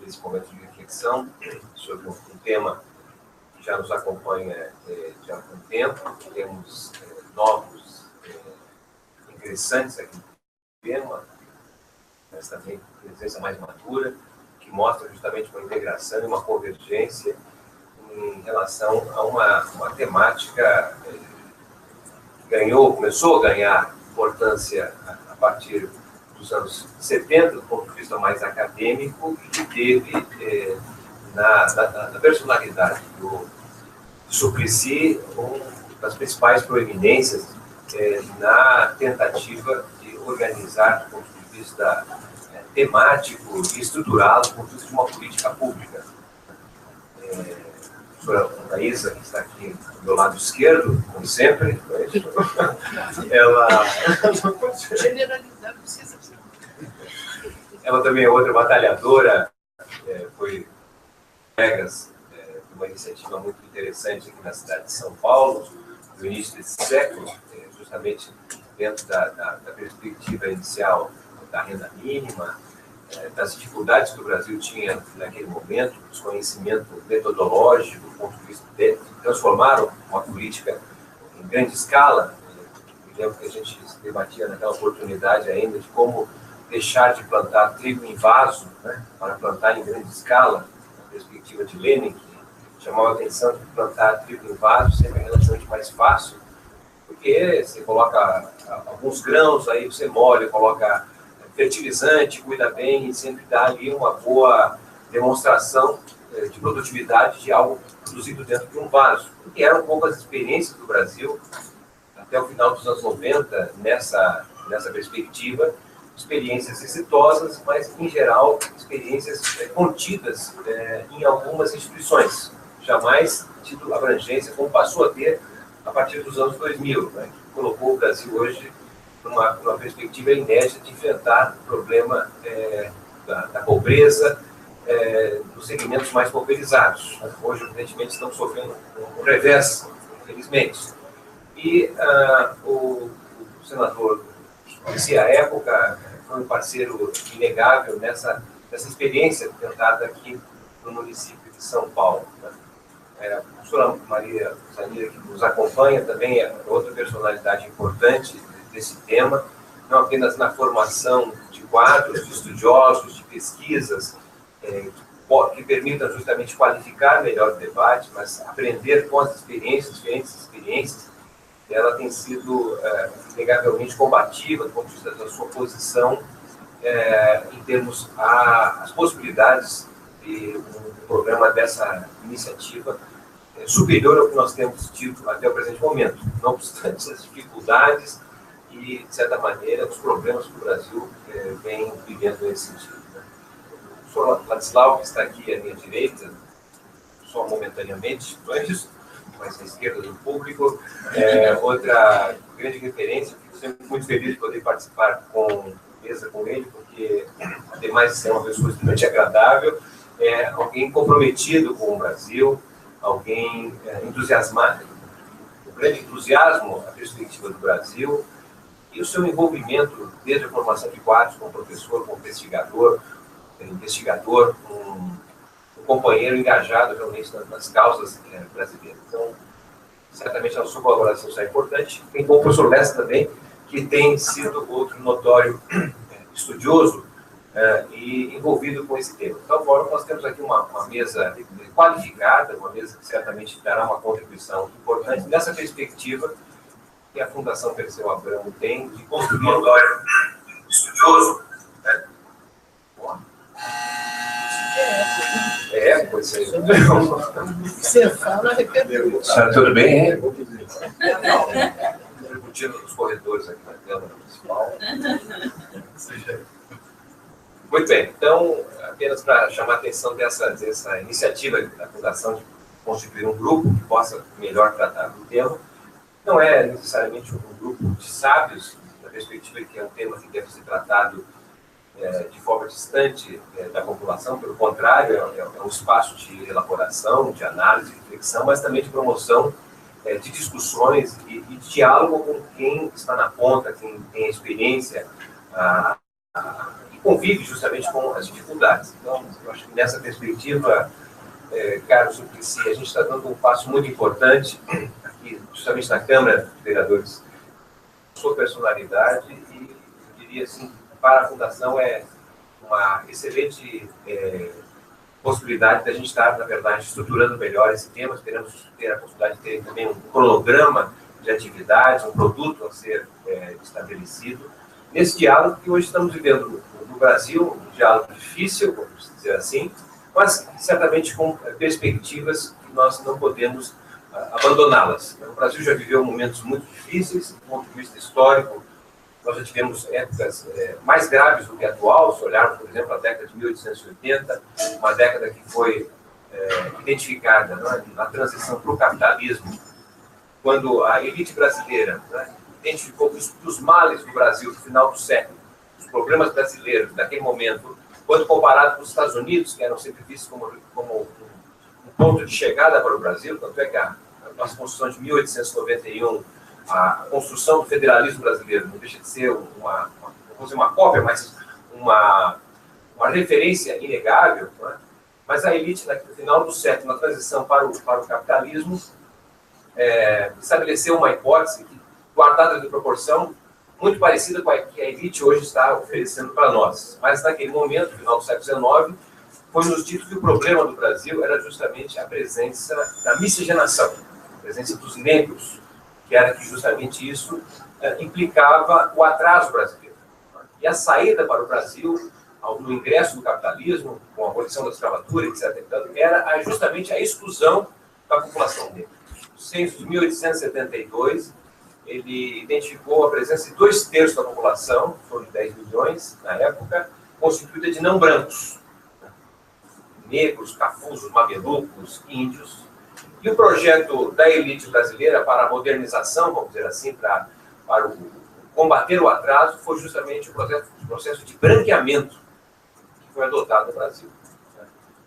desse momento de reflexão sobre um tema que já nos acompanha já há algum tempo. Temos novos ingressantes aqui no tema, mas também presença mais madura, que mostra justamente uma integração e uma convergência em relação a uma temática que começou a ganhar importância a partir dos anos 70, do ponto de vista mais acadêmico, e que teve na personalidade do Suplicy uma das principais proeminências na tentativa de organizar, do ponto de vista temático e estruturado, do ponto de vista de uma política pública. A professora Anaísa, que está aqui do meu lado esquerdo, como sempre, ela também é outra batalhadora, foi colegas de uma iniciativa muito interessante aqui na cidade de São Paulo, no início desse século, justamente dentro da perspectiva inicial da renda mínima, das dificuldades que o Brasil tinha naquele momento, desconhecimento metodológico, do ponto de vista de transformar uma política em grande escala. Me lembro que a gente debatia naquela oportunidade ainda de como deixar de plantar trigo em vaso, né, para plantar em grande escala, na perspectiva de Lenin, que chamava a atenção de plantar trigo em vaso sempre é relativamente mais fácil, porque você coloca alguns grãos, aí você molha, coloca fertilizante, cuida bem e sempre dá ali uma boa demonstração de produtividade de algo produzido dentro de um vaso. Porque eram poucas experiências do Brasil, até o final dos anos 90, nessa perspectiva, experiências exitosas, mas, em geral, experiências contidas em algumas instituições, jamais tido abrangência, como passou a ter a partir dos anos 2000, né, que colocou o Brasil hoje numa perspectiva inédita de enfrentar o problema da pobreza nos segmentos mais pauperizados. Hoje, evidentemente, estamos sofrendo um revés, infelizmente. E o senador, à época, foi um parceiro inegável nessa experiência tentada aqui no município de São Paulo. A professora Maria Zanira, que nos acompanha, também é outra personalidade importante desse tema, não apenas na formação de quadros, de estudiosos, de pesquisas, que permitam justamente qualificar melhor o debate, mas aprender com as experiências, diferentes experiências. Ela tem sido inegavelmente combativa do ponto de vista da sua posição em termos às possibilidades de um programa dessa iniciativa superior ao que nós temos tido até o presente momento, não obstante as dificuldades e, de certa maneira, os problemas que o Brasil vem vivendo nesse sentido. O professor Ladislau, que está aqui à minha direita, só momentaneamente, mais à esquerda do público, outra grande referência. Fico sempre muito feliz de poder participar com ele, porque, ademais de ser uma pessoa extremamente agradável, é alguém comprometido com o Brasil, alguém entusiasmado, um grande entusiasmo à perspectiva do Brasil, e o seu envolvimento desde a formação de quadros como professor, como investigador, um companheiro engajado realmente nas causas brasileiras. Então, certamente a sua colaboração será importante. Tem como o professor Lessa também, que tem sido outro notório estudioso e envolvido com esse tema. Então, agora nós temos aqui uma mesa qualificada, uma mesa que certamente dará uma contribuição importante nessa perspectiva que a Fundação Perseu Abramo tem de construir um notório estudioso. Né? Pois é. Você fala, repercute. Tudo bem, hein? Discutindo nos corredores aqui na Câmara Municipal. Muito bem. Então, apenas para chamar a atenção dessa iniciativa da Fundação de constituir um grupo que possa melhor tratar do tema, não é necessariamente um grupo de sábios, na perspectiva de que é um tema que deve ser tratado de forma distante da população, pelo contrário, é um espaço de elaboração, de análise, de reflexão, mas também de promoção de discussões e de diálogo com quem está na ponta, quem tem experiência convive justamente com as dificuldades. Então, eu acho que nessa perspectiva, Carlos Suplicy, a gente está dando um passo muito importante aqui, justamente na Câmara de Vereadores, sua personalidade, e eu diria assim, para a Fundação é uma excelente possibilidade da gente estar, na verdade, estruturando melhor esse tema. Esperamos ter a possibilidade de ter também um cronograma de atividades, um produto a ser estabelecido, nesse diálogo que hoje estamos vivendo no Brasil, um diálogo difícil, vamos dizer assim, mas certamente com perspectivas que nós não podemos abandoná-las. O Brasil já viveu momentos muito difíceis, do ponto de vista histórico. Nós já tivemos épocas mais graves do que a atual, se olharmos, por exemplo, a década de 1880, uma década que foi identificada, né, na transição para o capitalismo, quando a elite brasileira, né, identificou que os males do Brasil no final do século, os problemas brasileiros daquele momento, quando comparado com os Estados Unidos, que eram sempre vistos como um ponto de chegada para o Brasil, tanto é que a nossa Constituição de 1891, a construção do federalismo brasileiro, não deixa de ser uma cópia, mas uma referência inegável, né? Mas a elite, no final do século, na transição para o capitalismo, estabeleceu uma hipótese guardada de proporção muito parecida com a que a elite hoje está oferecendo para nós. Mas naquele momento, no final do século XIX, foi nos dito que o problema do Brasil era justamente a presença da miscigenação, a presença dos negros, que era que justamente isso implicava o atraso brasileiro. E a saída para o Brasil, no ingresso do capitalismo, com a abolição da escravatura, etc., era justamente a exclusão da população negra. O censo de 1872, ele identificou a presença de 2/3 da população, foram 10 milhões na época, constituída de não brancos, negros, cafuzos, mamelucos, índios. E o projeto da elite brasileira para a modernização, vamos dizer assim, para combater o atraso, foi justamente o processo de branqueamento que foi adotado no Brasil.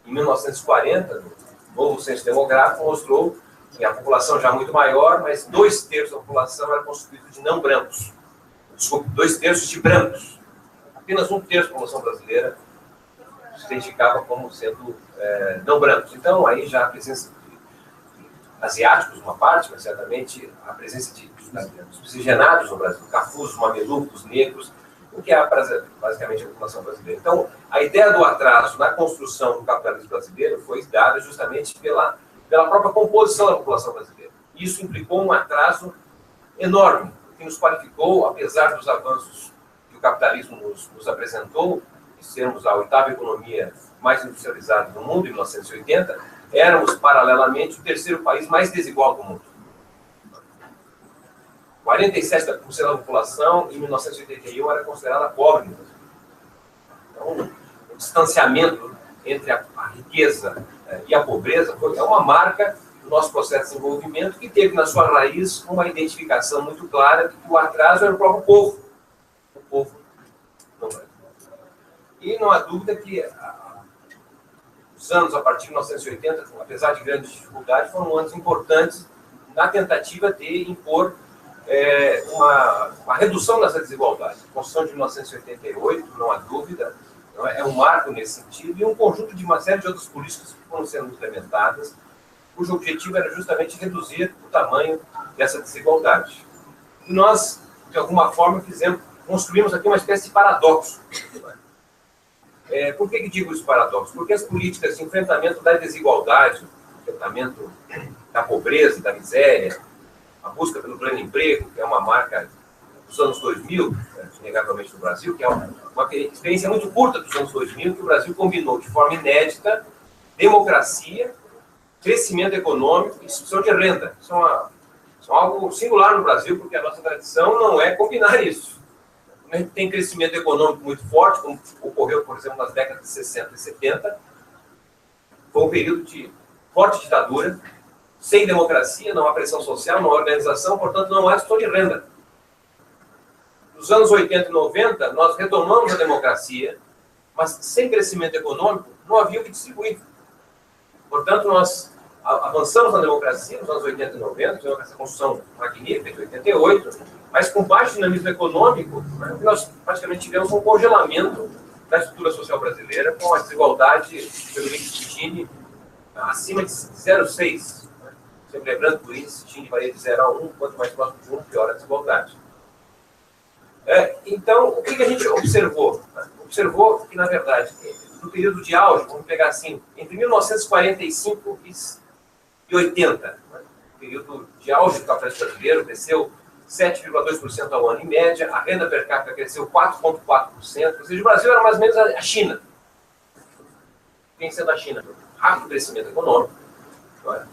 Em 1940, o novo censo demográfico mostrou que a população já muito maior, mas 2/3 da população era constituída de não brancos. Desculpe, 2/3 de brancos. Apenas 1/3 da população brasileira se identificava como sendo não brancos. Então, aí já a presença de asiáticos, uma parte, mas certamente a presença dos miscigenados no Brasil, cafuzos, mamelucos, negros, o que é basicamente a população brasileira. Então, a ideia do atraso na construção do capitalismo brasileiro foi dada justamente pela própria composição da população brasileira. Isso implicou um atraso enorme, que nos qualificou, apesar dos avanços que o capitalismo nos apresentou, de sermos a 8ª economia mais industrializada do mundo, em 1980, éramos, paralelamente, o 3º país mais desigual do mundo. 47% da população, em 1981, era considerada pobre. Então, o distanciamento entre a riqueza e a pobreza é uma marca do nosso processo de desenvolvimento que teve na sua raiz uma identificação muito clara de que o atraso era o próprio povo. O povo não é. E não há dúvida que os anos a partir de 1980, apesar de grandes dificuldades, foram anos importantes na tentativa de impor uma redução dessa desigualdade. A Constituição de 1988, não há dúvida, é um marco nesse sentido, e um conjunto de uma série de outras políticas que foram sendo implementadas, cujo objetivo era justamente reduzir o tamanho dessa desigualdade. E nós, de alguma forma, construímos aqui uma espécie de paradoxo. Por que digo isso paradoxo? Porque as políticas de enfrentamento da desigualdade, enfrentamento da pobreza, da miséria, a busca pelo pleno emprego, que é uma marca dos anos 2000, inegavelmente no Brasil, que é uma experiência muito curta dos anos 2000, que o Brasil combinou de forma inédita democracia, crescimento econômico e distribuição de renda. Isso é algo singular no Brasil, porque a nossa tradição não é combinar isso. A gente tem crescimento econômico muito forte, como ocorreu, por exemplo, nas décadas de 60 e 70, foi um período de forte ditadura, sem democracia, não há pressão social, não há organização, portanto, não há distribuição de renda. Nos anos 80 e 90, nós retomamos a democracia, mas sem crescimento econômico, não havia o que distribuir. Portanto, nós avançamos na democracia nos anos 80 e 90, tivemos essa construção magnífica de 88, mas com baixo dinamismo econômico, nós praticamente tivemos um congelamento da estrutura social brasileira, com a desigualdade pelo índice de Gini acima de 0,6. Né? Sempre lembrando que o índice de Gini varia de 0 a 1, quanto mais próximo de 1, pior a desigualdade. Então, o que a gente observou? Observou que, na verdade, no período de auge, vamos pegar assim, entre 1945 e 80, né? O período de auge do capitalismo brasileiro cresceu 7,2% ao ano em média, a renda per capita cresceu 4,4%, ou seja, o Brasil era mais ou menos a China. Quem sendo a China? Rápido crescimento econômico. Não é?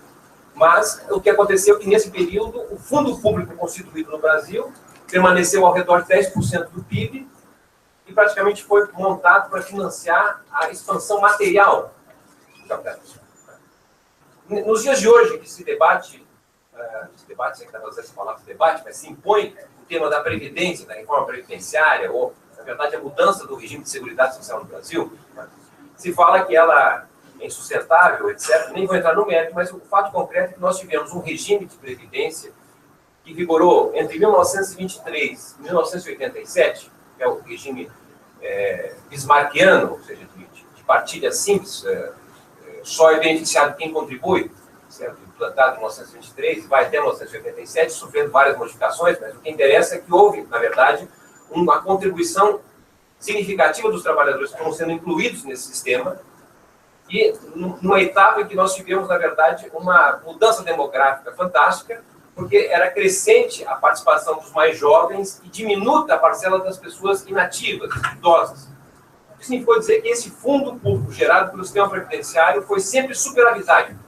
Mas o que aconteceu é que, nesse período, o fundo público constituído no Brasil permaneceu ao redor de 10% do PIB e praticamente foi montado para financiar a expansão material do capitalismo. Nos dias de hoje, que se debate, sei que não vai essa palavra debate, mas se impõe o tema da previdência, da reforma previdenciária, ou, na verdade, a mudança do regime de seguridade social no Brasil, se fala que ela é insustentável, etc. Nem vou entrar no mérito, mas o fato concreto é que nós tivemos um regime de previdência que vigorou entre 1923 e 1987, que é o regime bismarckiano, ou seja, de partilha simples, só é beneficiado quem contribui, certo? Implantado em 1923, vai até 1987, sofrendo várias modificações, mas o que interessa é que houve, na verdade, uma contribuição significativa dos trabalhadores que estão sendo incluídos nesse sistema, e numa etapa em que nós tivemos, na verdade, uma mudança demográfica fantástica, porque era crescente a participação dos mais jovens e diminuta a parcela das pessoas inativas, idosas. Isso significou dizer que esse fundo público gerado pelo sistema previdenciário foi sempre superavitário.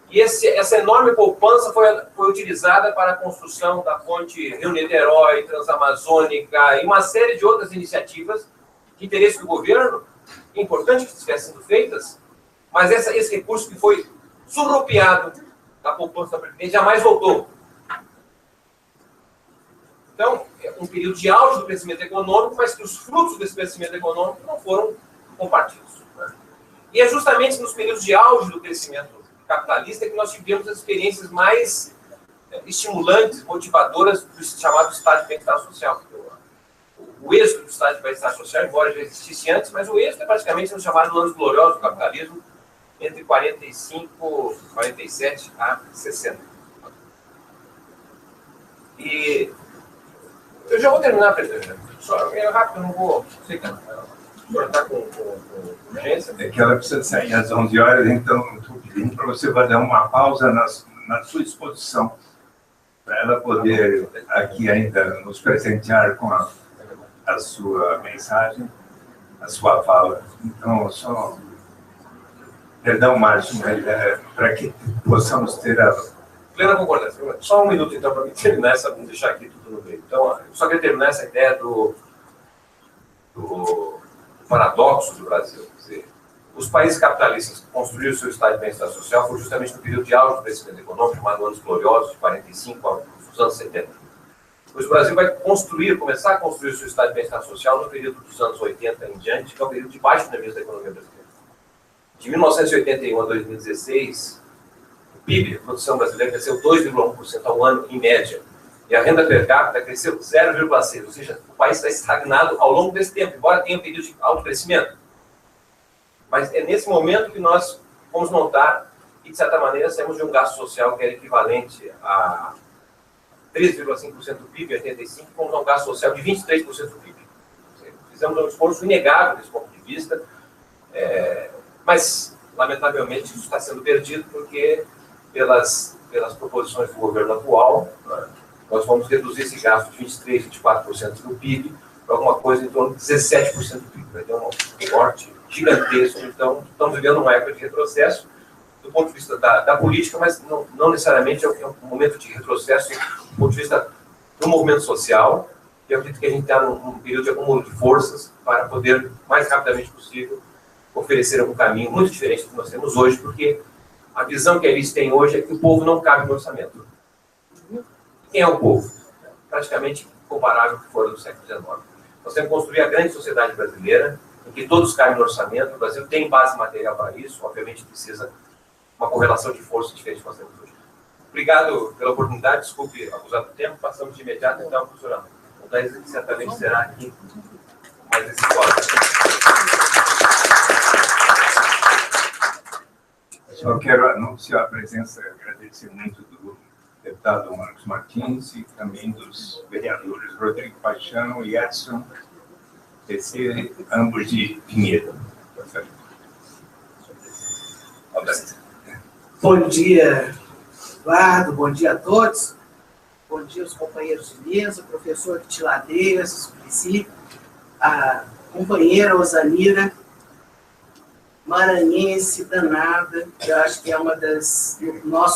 E essa enorme poupança foi utilizada para a construção da ponte Rio-Niterói, Transamazônica e uma série de outras iniciativas de interesse do governo, importante que estivessem sendo feitas, mas esse recurso que foi surrupiado da poupança da Previdência jamais voltou. Então, é um período de auge do crescimento econômico, mas que os frutos desse crescimento econômico não foram compartidos. Né? E é justamente nos períodos de auge do crescimento capitalista que nós tivemos as experiências mais estimulantes, motivadoras do chamado estado de bem-estar social. O êxito do estado de bem-estar social, embora já existisse antes, mas o êxito é praticamente no chamado anos gloriosos do capitalismo, entre 45, 47 a 60. E eu já vou terminar, presidente. Só rápido, não vou... Sei que o senhor está com urgência. É que ela precisa sair às 11 horas, então estou pedindo para você dar uma pausa na sua exposição, para ela poder aqui ainda nos presentear com a sua mensagem, a sua fala. Então, só... Perdão, Márcio, mas para que possamos ter a... Plena concordância. Só um minuto, então, para me terminar vamos deixar aqui tudo no meio. Então, eu só queria terminar essa ideia do paradoxo do Brasil. Quer dizer, os países capitalistas que construíram o seu estado de bem-estar social foi justamente no período de auge do crescimento econômico, chamado anos gloriosos, de 45 aos anos 70. Pois o Brasil vai começar a construir o seu estado de bem-estar social no período dos anos 80 em diante, que é o período de baixo dinamismo da economia brasileira. De 1981 a 2016, o PIB, a produção brasileira, cresceu 2,1% ao ano, em média. E a renda per capita cresceu 0,6%. Ou seja, o país está estagnado ao longo desse tempo, embora tenha um período de alto crescimento. Mas é nesse momento que nós vamos notar que, de certa maneira, saímos de um gasto social que era equivalente a 3,5% do PIB em 85, vamos a um gasto social de 23% do PIB. Fizemos um esforço inegável desse ponto de vista, mas, lamentavelmente, isso está sendo perdido porque, pelas proposições do governo atual, nós vamos reduzir esse gasto de 23%, 24% do PIB para alguma coisa em torno de 17% do PIB. Vai ter um corte gigantesco. Então, estamos vivendo uma época de retrocesso do ponto de vista da política, mas não necessariamente é um momento de retrocesso do ponto de vista do movimento social. E eu acredito que a gente está num período de acúmulo de forças para poder, mais rapidamente possível, oferecer um caminho muito diferente do que nós temos hoje, porque a visão que a elite tem hoje é que o povo não cabe no orçamento. Quem é o povo? Praticamente comparável com o que foi do século XIX. Nós temos que construir a grande sociedade brasileira, em que todos cabem no orçamento. O Brasil tem base material para isso, obviamente precisa uma correlação de forças diferente do que nós temos hoje. Obrigado pela oportunidade, desculpe abusar do tempo, passamos de imediato então, professora. O Daís certamente será aqui mais esse quadro. Só quero anunciar a presença e agradecer muito do deputado Marcos Martins e também dos vereadores Rodrigo Paixão e Edson PC, ambos de Pinheiro. Bom dia, Eduardo, bom dia a todos. Bom dia aos companheiros de mesa, professor de Tiladeiras, Suplicy, a companheira Osanira, maranhense danada, que eu acho que é uma das do nosso